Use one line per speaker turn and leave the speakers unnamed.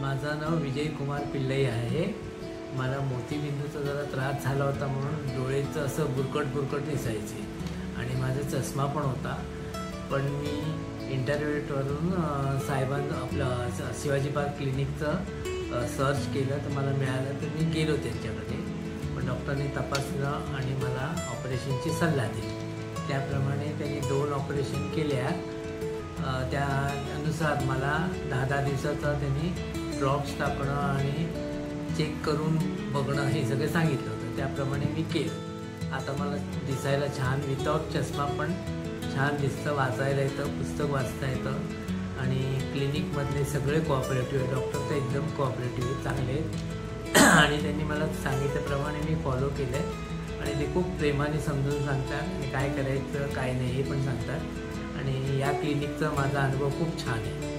माझं नाव विजय कुमार पिल्लई आहे। मला मोतीबिंदूचा जरा त्रास झाला होता म्हणून डोळेचं असं बुरकट दिसायचे आणि माझा चष्मा पण होता। पण मी इंटरनेटवरून साहेबांचं आपलं शिवाजी पार्क क्लिनिकचं सर्च केलं तर मला मिळालं, तर मी गेलो त्यांच्याकडे। पण डॉक्टरने तपासलं आणि मला ऑपरेशनची सल्ला दिली। त्याप्रमाणे त्यांनी 2 ऑपरेशन केल्या। त्यानुसार मला 10 दिवसाचा त्यांनी ड्रॉप्स टाकणं आणि चेक करून बघणं हे सगळं सांगितलं होतं। त्याप्रमाणे मी केलं। आता मला दिसायला छान, विदाउट चष्मा पण छान दिसतं, वाचायला येतं, पुस्तक वाचता येतं आणि क्लिनिकमधले सगळे कोऑपरेटिव्ह आहे। डॉक्टर तर एकदम कोऑपरेटिव्ह आहेत, चांगले आहेत आणि त्यांनी मला सांगितल्याप्रमाणे मी फॉलो केलं आहे आणि ते खूप प्रेमाने समजून सांगतात आणि काय करायचं काय नाही हे पण सांगतात आणि या क्लिनिकचा माझा अनुभव खूप छान आहे।